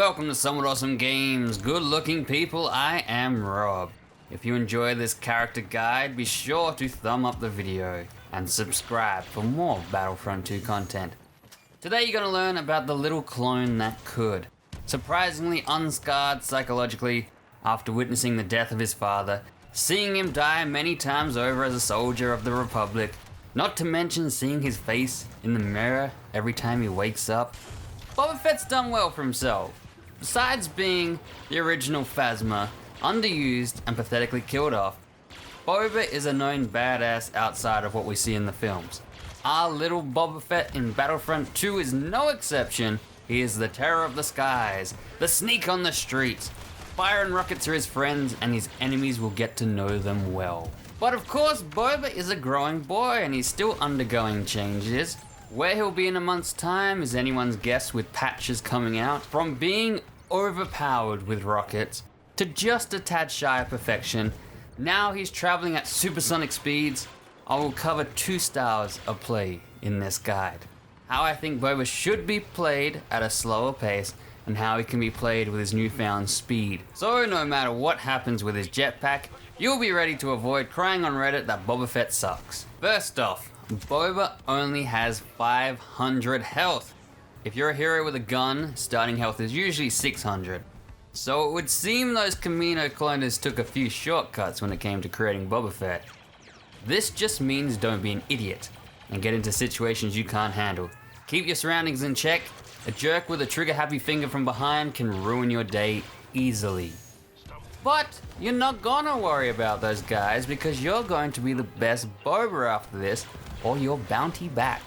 Welcome to Somewhat Awesome Games. Good looking people, I am Rob. If you enjoy this character guide, be sure to thumb up the video and subscribe for more Battlefront 2 content. Today you're going to learn about the little clone that could. Surprisingly unscarred psychologically after witnessing the death of his father, seeing him die many times over as a soldier of the Republic, not to mention seeing his face in the mirror every time he wakes up. Boba Fett's done well for himself. Besides being the original Phasma, underused and pathetically killed off, Boba is a known badass outside of what we see in the films. Our little Boba Fett in Battlefront 2 is no exception. He is the terror of the skies, the sneak on the streets. Fire and rockets are his friends, and his enemies will get to know them well. But of course, Boba is a growing boy and he's still undergoing changes. Where he'll be in a month's time is anyone's guess, with patches coming out. From being overpowered with rockets to just a tad shy of perfection, now he's traveling at supersonic speeds. I will cover 2 styles of play in this guide. How I think Boba should be played at a slower pace, and how he can be played with his newfound speed. So no matter what happens with his jetpack, you'll be ready to avoid crying on Reddit that Boba Fett sucks. First off, Boba only has 500 health. If you're a hero with a gun, starting health is usually 600. So it would seem those Camino cloners took a few shortcuts when it came to creating Boba Fett. This just means don't be an idiot and get into situations you can't handle. Keep your surroundings in check. A jerk with a trigger-happy finger from behind can ruin your day easily. But you're not gonna worry about those guys, because you're going to be the best Boba after this, or your bounty back.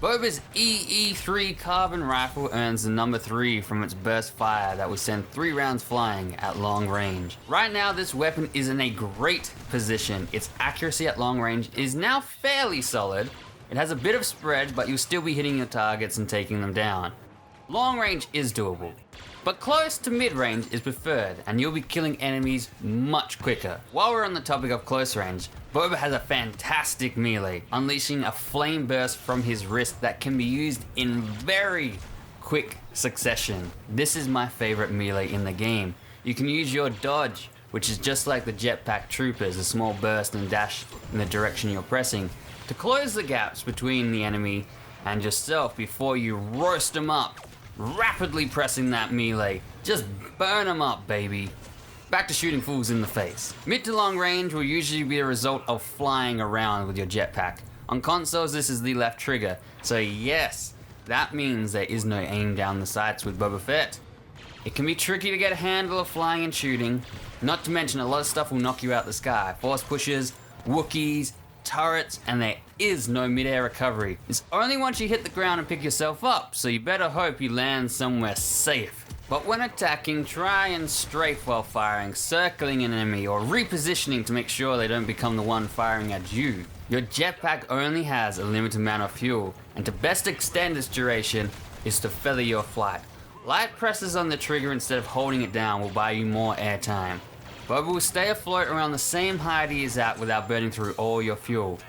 Boba's EE3 carbon rifle earns the number 3 from its burst fire that will send 3 rounds flying at long range. Right now this weapon is in a great position. Its accuracy at long range is now fairly solid. It has a bit of spread, but you'll still be hitting your targets and taking them down. Long range is doable, but close to mid-range is preferred, and you'll be killing enemies much quicker. While we're on the topic of close range, Boba has a fantastic melee, unleashing a flame burst from his wrist that can be used in very quick succession. This is my favorite melee in the game. You can use your dodge, which is just like the jetpack troopers, a small burst and dash in the direction you're pressing, to close the gaps between the enemy and yourself before you roast them up. Rapidly pressing that melee. Just burn them up, baby. Back to shooting fools in the face. Mid to long range will usually be a result of flying around with your jetpack. On consoles, this is the left trigger. So yes, that means there is no aim down the sights with Boba Fett. It can be tricky to get a handle of flying and shooting. Not to mention a lot of stuff will knock you out the sky. Force pushes, Wookiees, turrets, and there is no mid-air recovery. It's only once you hit the ground and pick yourself up, so you better hope you land somewhere safe. But when attacking, try and strafe while firing, circling an enemy or repositioning to make sure they don't become the one firing at you. Your jetpack only has a limited amount of fuel, and to best extend its duration is to feather your flight. Light presses on the trigger instead of holding it down will buy you more airtime. Boba will stay afloat around the same height he is at without burning through all your fuel.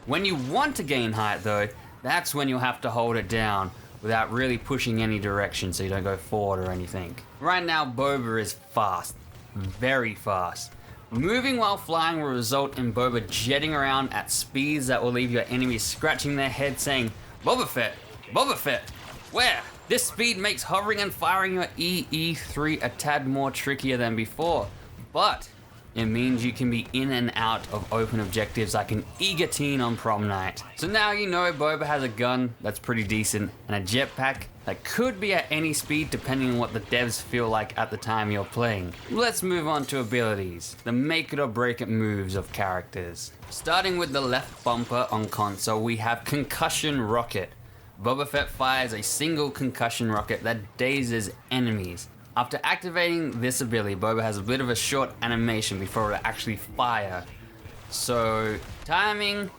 When you want to gain height though, that's when you'll have to hold it down without really pushing any direction so you don't go forward or anything. Right now Boba is fast, very fast. Moving while flying will result in Boba jetting around at speeds that will leave your enemies scratching their head saying, Boba Fett, where? This speed makes hovering and firing your EE3 a tad more trickier than before. But it means you can be in and out of open objectives like an eager teen on prom night. So now you know Boba has a gun that's pretty decent and a jetpack that could be at any speed depending on what the devs feel like at the time you're playing. Let's move on to abilities, the make it or break it moves of characters. Starting with the left bumper on console, we have Concussion Rocket. Boba Fett fires a single concussion rocket that dazes enemies. After activating this ability, Boba has a bit of a short animation before it actually fire. So timing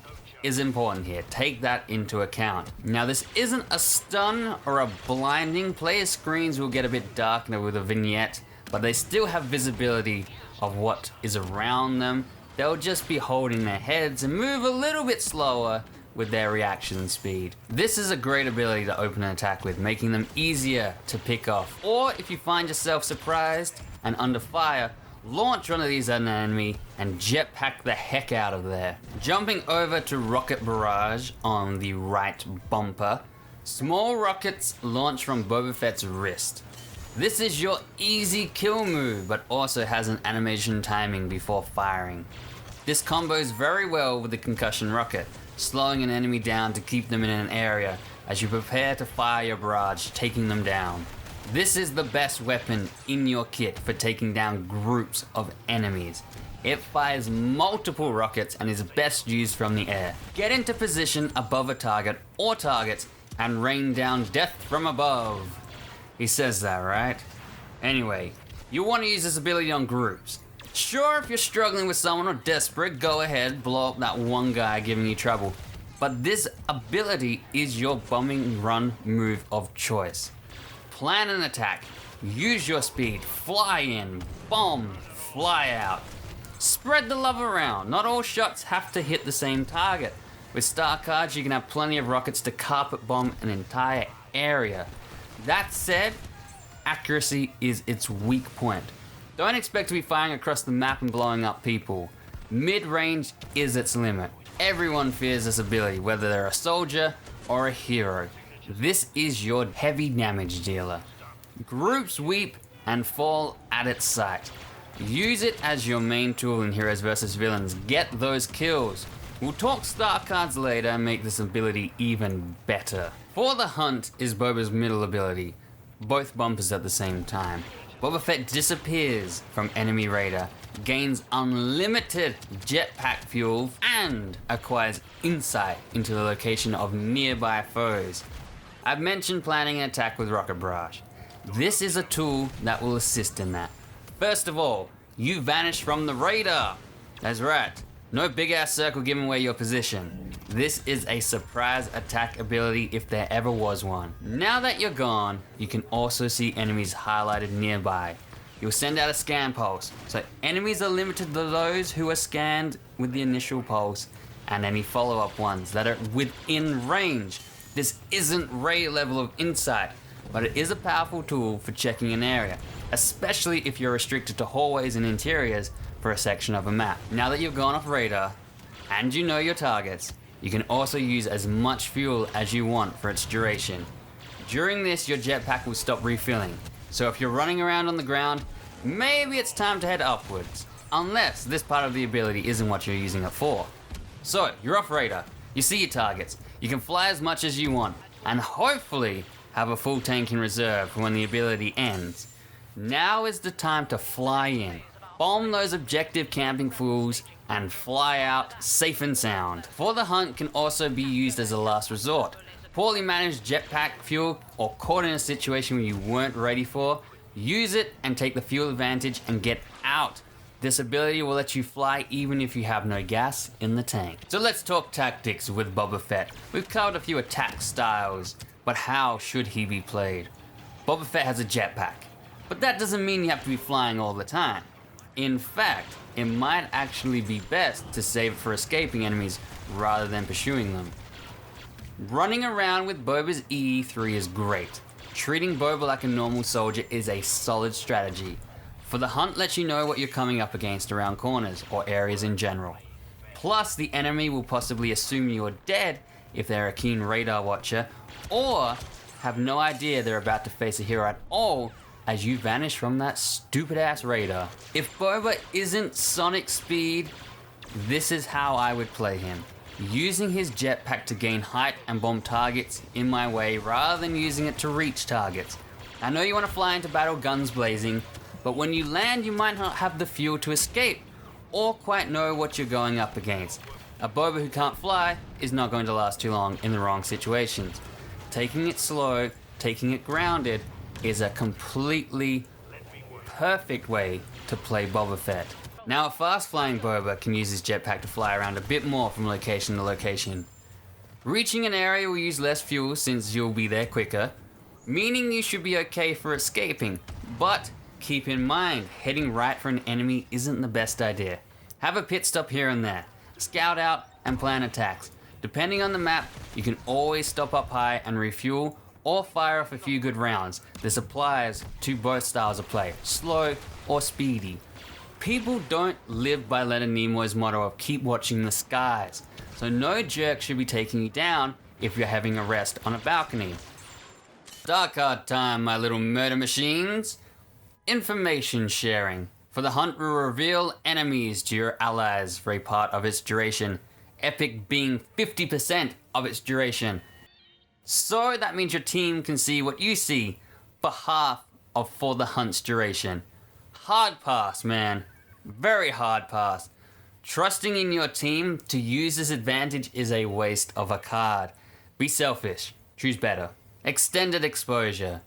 is important here, take that into account. Now this isn't a stun or a blinding. Player screens will get a bit darker with a vignette, but they still have visibility of what is around them. They'll just be holding their heads and move a little bit slower, with their reaction speed. This is a great ability to open an attack with, making them easier to pick off. Or if you find yourself surprised and under fire, launch one of these at an enemy and jetpack the heck out of there. Jumping over to Rocket Barrage on the right bumper, small rockets launch from Boba Fett's wrist. This is your easy kill move, but also has an animation timing before firing. This combos very well with the concussion rocket, slowing an enemy down to keep them in an area as you prepare to fire your barrage, taking them down. This is the best weapon in your kit for taking down groups of enemies. It fires multiple rockets and is best used from the air. Get into position above a target or targets and rain down death from above. He says that, right? Anyway, you want to use this ability on groups. Sure, if you're struggling with someone or desperate, go ahead, blow up that one guy giving you trouble. But this ability is your bombing run move of choice. Plan an attack, use your speed, fly in, bomb, fly out. Spread the love around, not all shots have to hit the same target. With star cards, you can have plenty of rockets to carpet bomb an entire area. That said, accuracy is its weak point. Don't expect to be firing across the map and blowing up people. Mid-range is its limit. Everyone fears this ability, whether they're a soldier or a hero. This is your heavy damage dealer. Groups weep and fall at its sight. Use it as your main tool in Heroes vs Villains. Get those kills. We'll talk star cards later and make this ability even better. For the Hunt is Boba's middle ability, both bumpers at the same time. Boba Fett disappears from enemy radar, gains unlimited jetpack fuel, and acquires insight into the location of nearby foes. I've mentioned planning an attack with Rocket Barrage. This is a tool that will assist in that. First of all, you vanish from the radar. That's right, no big ass circle giving away your position. This is a surprise attack ability if there ever was one. Now that you're gone, you can also see enemies highlighted nearby. You'll send out a scan pulse, so enemies are limited to those who are scanned with the initial pulse and any follow-up ones that are within range. This isn't Ray level of insight, but it is a powerful tool for checking an area, especially if you're restricted to hallways and interiors for a section of a map. Now that you've gone off radar and you know your targets, you can also use as much fuel as you want for its duration. During this, your jetpack will stop refilling, so if you're running around on the ground, maybe it's time to head upwards, unless this part of the ability isn't what you're using it for. So, you're off radar, you see your targets, you can fly as much as you want, and hopefully have a full tank in reserve for when the ability ends. Now is the time to fly in, bomb those objective camping fools, and fly out safe and sound. For the Hunt can also be used as a last resort. Poorly managed jetpack fuel or caught in a situation where you weren't ready for, use it and take the fuel advantage and get out. This ability will let you fly even if you have no gas in the tank. So let's talk tactics with Boba Fett. We've covered a few attack styles, but how should he be played? Boba Fett has a jetpack, but that doesn't mean you have to be flying all the time. In fact, it might actually be best to save it for escaping enemies rather than pursuing them. Running around with Boba's EE3 is great. Treating Boba like a normal soldier is a solid strategy. For the Hunt lets you know what you're coming up against around corners or areas in general. Plus, the enemy will possibly assume you're dead if they're a keen radar watcher, or have no idea they're about to face a hero at all as you vanish from that stupid ass radar. If Boba isn't Sonic speed, this is how I would play him. Using his jetpack to gain height and bomb targets in my way rather than using it to reach targets. I know you want to fly into battle guns blazing, but when you land you might not have the fuel to escape or quite know what you're going up against. A Boba who can't fly is not going to last too long in the wrong situations. Taking it slow, taking it grounded, is a completely perfect way to play Boba Fett. Now, a fast-flying Boba can use his jetpack to fly around a bit more from location to location. Reaching an area will use less fuel since you'll be there quicker, meaning you should be okay for escaping, but keep in mind, heading right for an enemy isn't the best idea. Have a pit stop here and there, scout out and plan attacks. Depending on the map, you can always stop up high and refuel or fire off a few good rounds. This applies to both styles of play, slow or speedy. People don't live by Leonard Nimoy's motto of keep watching the skies, so no jerk should be taking you down if you're having a rest on a balcony. Star card time, my little murder machines. Information sharing. For the hunt will reveal enemies to your allies for a part of its duration, epic being 50% of its duration. So that means your team can see what you see for half of for the hunt's duration. Hard pass, man. Very hard pass. Trusting in your team to use this advantage is a waste of a card. Be selfish. Choose better. Extended exposure.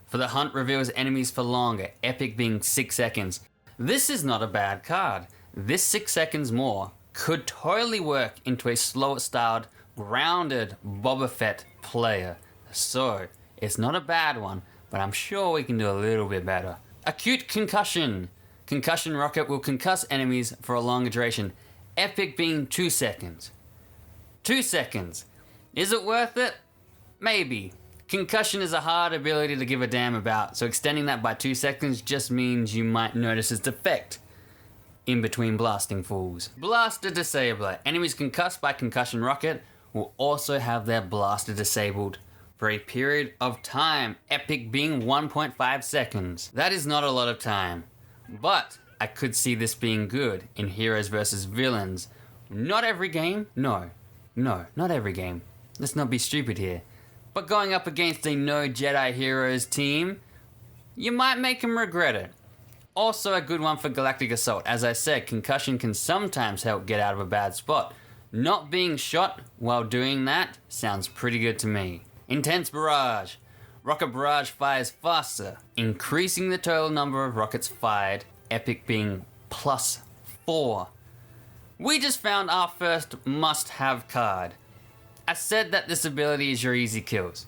For the hunt reveals enemies for longer, epic being 6 seconds. This is not a bad card. This 6 seconds more could totally work into a slower styled, grounded Boba Fett player. So, it's not a bad one, but I'm sure we can do a little bit better. Acute concussion. Concussion rocket will concuss enemies for a longer duration. Epic being 2 seconds. 2 seconds. Is it worth it? Maybe. Concussion is a hard ability to give a damn about, so extending that by 2 seconds just means you might notice its effect in between blasting fools. Blaster Disabler. Enemies concussed by concussion rocket will also have their blaster disabled for a period of time, epic being 1.5 seconds. That is not a lot of time, but I could see this being good in heroes versus villains. Not every game, no, not every game. Let's not be stupid here. But going up against a no Jedi heroes team, you might make them regret it. Also a good one for Galactic Assault. As I said, concussion can sometimes help get out of a bad spot. Not being shot while doing that sounds pretty good to me. Intense Barrage. Rocket Barrage fires faster, increasing the total number of rockets fired, epic being +4. We just found our first must-have card. I said that this ability is your easy kills.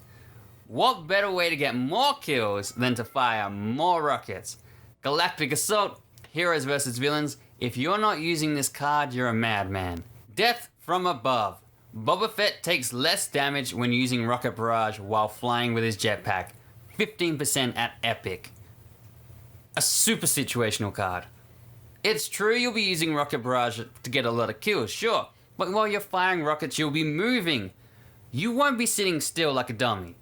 What better way to get more kills than to fire more rockets? Galactic Assault, heroes versus villains. If you're not using this card, you're a madman. Death from above. Boba Fett takes less damage when using Rocket Barrage while flying with his jetpack. 15% at epic. A super situational card. It's true you'll be using Rocket Barrage to get a lot of kills, sure. But while you're firing rockets, you'll be moving. You won't be sitting still like a dummy.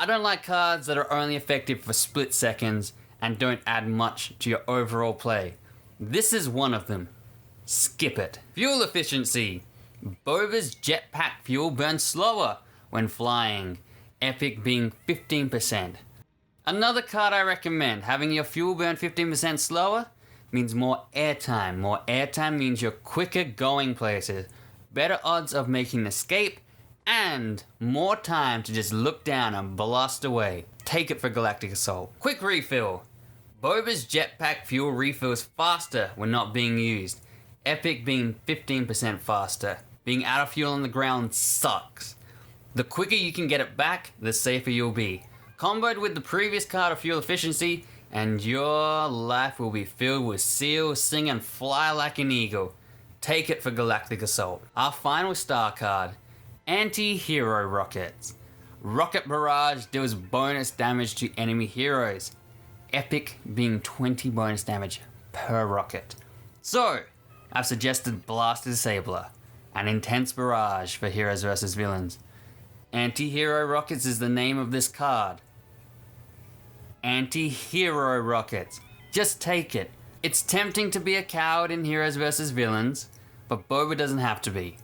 I don't like cards that are only effective for split seconds and don't add much to your overall play. This is one of them. Skip it. Fuel efficiency. Boba's jetpack fuel burns slower when flying, epic being 15%. Another card I recommend, having your fuel burn 15% slower means more airtime. More airtime means you're quicker going places, better odds of making an escape, and more time to just look down and blast away. Take it for Galactic Assault. Quick refill. Boba's jetpack fuel refills faster when not being used. Epic being 15% faster. Being out of fuel on the ground sucks. The quicker you can get it back, the safer you'll be. Comboed with the previous card of fuel efficiency, and your life will be filled with seal, sing, and fly like an eagle. Take it for Galactic Assault. Our final star card, Anti-Hero Rockets. Rocket Barrage deals bonus damage to enemy heroes. Epic being 20 bonus damage per rocket. So, I've suggested Blaster Disabler and Intense Barrage for heroes versus villains. Anti-Hero Rockets is the name of this card. Anti-Hero Rockets. Just take it. It's tempting to be a coward in heroes versus villains, but Boba doesn't have to be.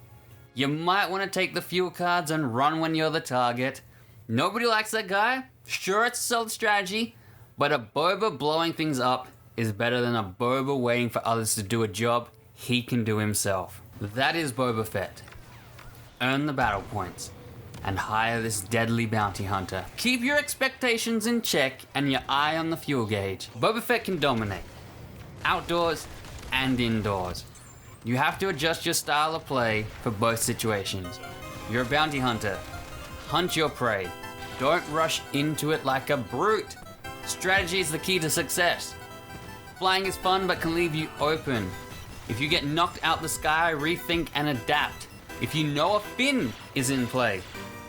You might want to take the fuel cards and run when you're the target. Nobody likes that guy. Sure, it's a solid strategy, but a Boba blowing things up is better than a Boba waiting for others to do a job he can do himself. That is Boba Fett. Earn the battle points and hire this deadly bounty hunter. Keep your expectations in check and your eye on the fuel gauge. Boba Fett can dominate, outdoors and indoors. You have to adjust your style of play for both situations. You're a bounty hunter. Hunt your prey. Don't rush into it like a brute. Strategy is the key to success. Flying is fun but can leave you open. If you get knocked out the sky, rethink and adapt. If you know a Finn is in play,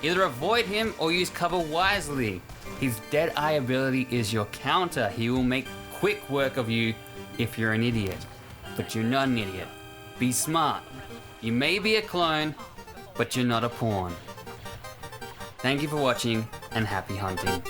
either avoid him or use cover wisely. His Deadeye ability is your counter. He will make quick work of you if you're an idiot. But you're not an idiot. Be smart. You may be a clone, but you're not a pawn. Thank you for watching, and happy hunting.